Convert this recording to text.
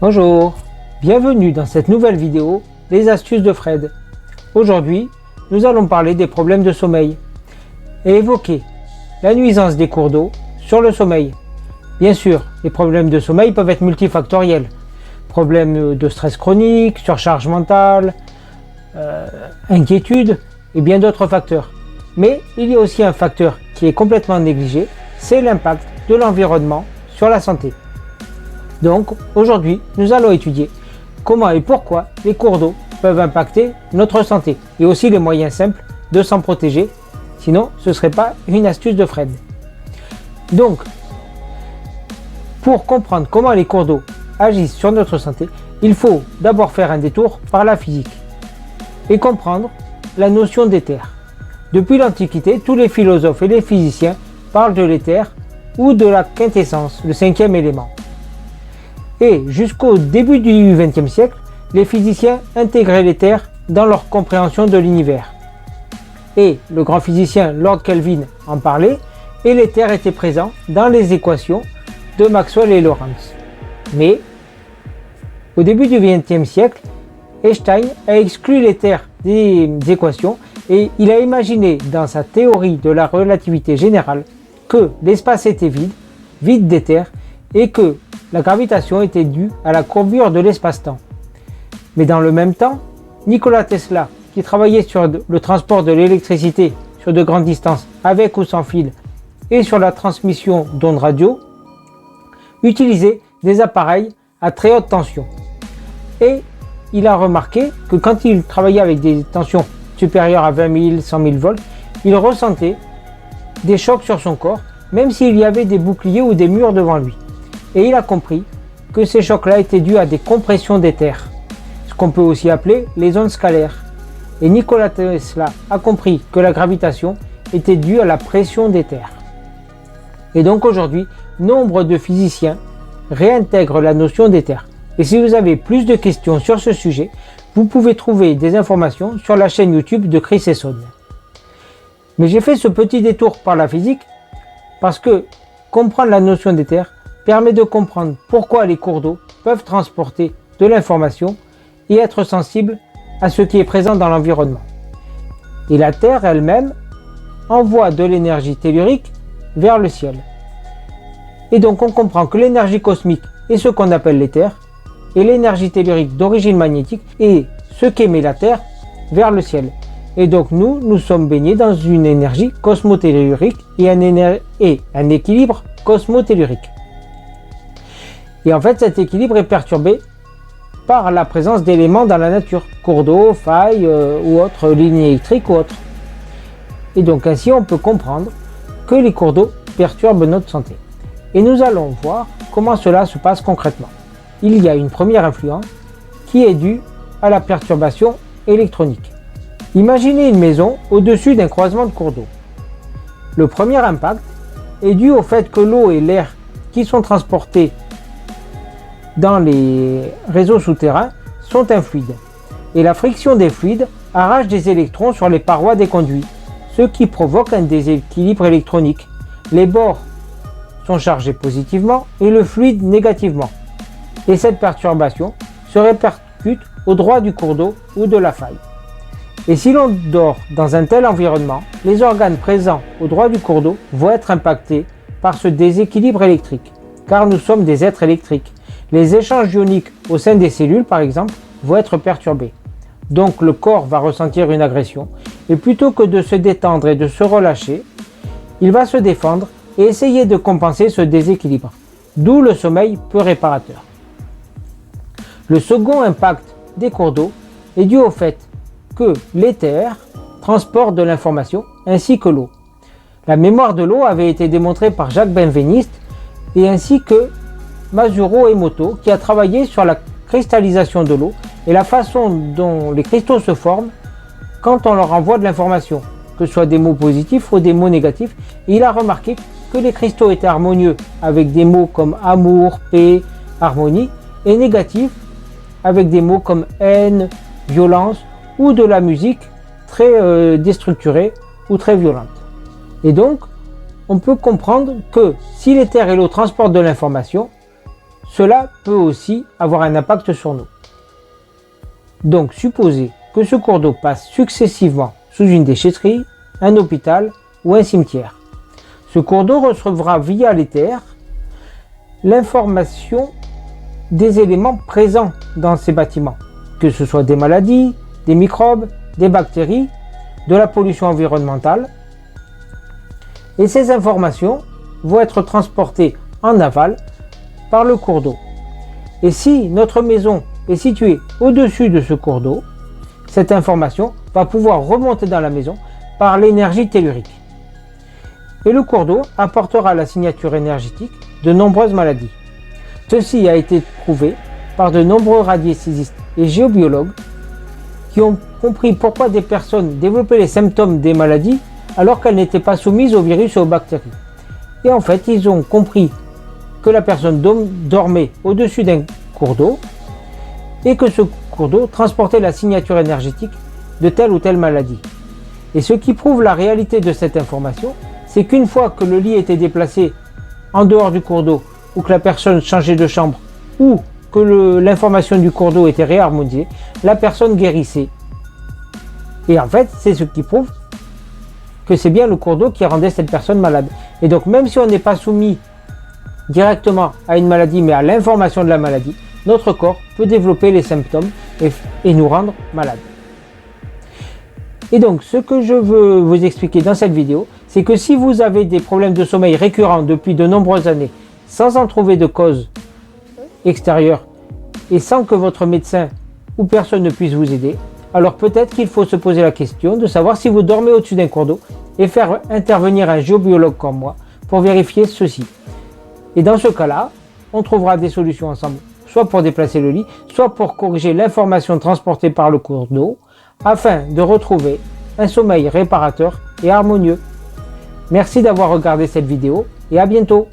Bonjour, bienvenue dans cette nouvelle vidéo, les astuces de Fred. Aujourd'hui, nous allons parler des problèmes de sommeil et évoquer la nuisance des cours d'eau sur le sommeil. Bien sûr, les problèmes de sommeil peuvent être multifactoriels. Problèmes de stress chronique, surcharge mentale, inquiétude et bien d'autres facteurs. Mais il y a aussi un facteur qui est complètement négligé, c'est l'impact de l'environnement sur la santé. Donc aujourd'hui, nous allons étudier comment et pourquoi les cours d'eau peuvent impacter notre santé et aussi les moyens simples de s'en protéger, sinon ce ne serait pas une astuce de Fred. Donc, pour comprendre comment les cours d'eau agissent sur notre santé, il faut d'abord faire un détour par la physique et comprendre la notion d'éther. Depuis l'Antiquité, tous les philosophes et les physiciens parlent de l'éther ou de la quintessence, le cinquième élément. Et jusqu'au début du XXe siècle, les physiciens intégraient l'éther dans leur compréhension de l'univers. Et le grand physicien Lord Kelvin en parlait, et l'éther était présent dans les équations de Maxwell et Lorentz. Mais, au début du XXe siècle, Einstein a exclu l'éther des équations et il a imaginé dans sa théorie de la relativité générale que l'espace était vide d'éther, et que la gravitation était due à la courbure de l'espace-temps. Mais dans le même temps, Nikola Tesla, qui travaillait sur le transport de l'électricité sur de grandes distances avec ou sans fil et sur la transmission d'ondes radio, utilisait des appareils à très haute tension. Et il a remarqué que quand il travaillait avec des tensions supérieures à 20 000, 100 000 volts, il ressentait des chocs sur son corps, même s'il y avait des boucliers ou des murs devant lui. Et il a compris que ces chocs-là étaient dus à des compressions d'éther, ce qu'on peut aussi appeler les ondes scalaires. Et Nikola Tesla a compris que la gravitation était due à la pression d'éther. Et donc aujourd'hui, nombre de physiciens réintègrent la notion d'éther. Et si vous avez plus de questions sur ce sujet, vous pouvez trouver des informations sur la chaîne YouTube de Chris Esson. Mais j'ai fait ce petit détour par la physique parce que comprendre la notion d'éther permet de comprendre pourquoi les cours d'eau peuvent transporter de l'information et être sensibles à ce qui est présent dans l'environnement. Et la Terre elle-même envoie de l'énergie tellurique vers le ciel. Et donc on comprend que l'énergie cosmique est ce qu'on appelle l'éther, et l'énergie tellurique d'origine magnétique est ce qu'émet la Terre vers le ciel. Et donc nous sommes baignés dans une énergie cosmotellurique et un équilibre cosmotellurique. Et en fait, cet équilibre est perturbé par la présence d'éléments dans la nature, cours d'eau, failles ou autres lignes électriques ou autres. Et donc ainsi, on peut comprendre que les cours d'eau perturbent notre santé. Et nous allons voir comment cela se passe concrètement. Il y a une première influence qui est due à la perturbation électronique. Imaginez une maison au-dessus d'un croisement de cours d'eau. Le premier impact est dû au fait que l'eau et l'air qui sont transportés dans les réseaux souterrains sont un fluide. Et la friction des fluides arrache des électrons sur les parois des conduits, ce qui provoque un déséquilibre électronique. Les bords sont chargés positivement et le fluide négativement. Et cette perturbation se répercute au droit du cours d'eau ou de la faille. Et si l'on dort dans un tel environnement, les organes présents au droit du cours d'eau vont être impactés par ce déséquilibre électrique, car nous sommes des êtres électriques. Les échanges ioniques au sein des cellules, par exemple, vont être perturbés. Donc le corps va ressentir une agression, et plutôt que de se détendre et de se relâcher, il va se défendre et essayer de compenser ce déséquilibre, d'où le sommeil peu réparateur. Le second impact des cours d'eau est dû au fait que l'éther transporte de l'information ainsi que l'eau. La mémoire de l'eau avait été démontrée par Jacques Benveniste et ainsi que Masuro Emoto, qui a travaillé sur la cristallisation de l'eau et la façon dont les cristaux se forment quand on leur envoie de l'information, que ce soit des mots positifs ou des mots négatifs. Et il a remarqué que les cristaux étaient harmonieux avec des mots comme amour, paix, harmonie, et négatifs avec des mots comme haine, violence ou de la musique très déstructurée ou très violente. Et donc, on peut comprendre que si l'éther et l'eau transportent de l'information, cela peut aussi avoir un impact sur nous. Donc supposez que ce cours d'eau passe successivement sous une déchetterie, un hôpital ou un cimetière. Ce cours d'eau recevra via l'éther l'information des éléments présents dans ces bâtiments, que ce soit des maladies, des microbes, des bactéries, de la pollution environnementale. Et ces informations vont être transportées en aval par le cours d'eau. Et si notre maison est située au-dessus de ce cours d'eau, cette information va pouvoir remonter dans la maison par l'énergie tellurique. Et le cours d'eau apportera la signature énergétique de nombreuses maladies. Ceci a été prouvé par de nombreux radiesthésistes et géobiologues qui ont compris pourquoi des personnes développaient les symptômes des maladies alors qu'elles n'étaient pas soumises aux virus et aux bactéries. Et en fait, ils ont compris que la personne dormait au-dessus d'un cours d'eau et que ce cours d'eau transportait la signature énergétique de telle ou telle maladie. Et ce qui prouve la réalité de cette information, c'est qu'une fois que le lit était déplacé en dehors du cours d'eau, ou que la personne changeait de chambre, ou que l'information du cours d'eau était réharmonisée, la personne guérissait. Et en fait, c'est ce qui prouve que c'est bien le cours d'eau qui rendait cette personne malade. Et donc même si on n'est pas soumis directement à une maladie, mais à l'information de la maladie, notre corps peut développer les symptômes et nous rendre malades. Et donc, ce que je veux vous expliquer dans cette vidéo, c'est que si vous avez des problèmes de sommeil récurrents depuis de nombreuses années, sans en trouver de cause extérieure, et sans que votre médecin ou personne ne puisse vous aider, alors peut-être qu'il faut se poser la question de savoir si vous dormez au-dessus d'un cours d'eau et faire intervenir un géobiologue comme moi pour vérifier ceci. Et dans ce cas-là, on trouvera des solutions ensemble, soit pour déplacer le lit, soit pour corriger l'information transportée par le cours d'eau, afin de retrouver un sommeil réparateur et harmonieux. Merci d'avoir regardé cette vidéo et à bientôt.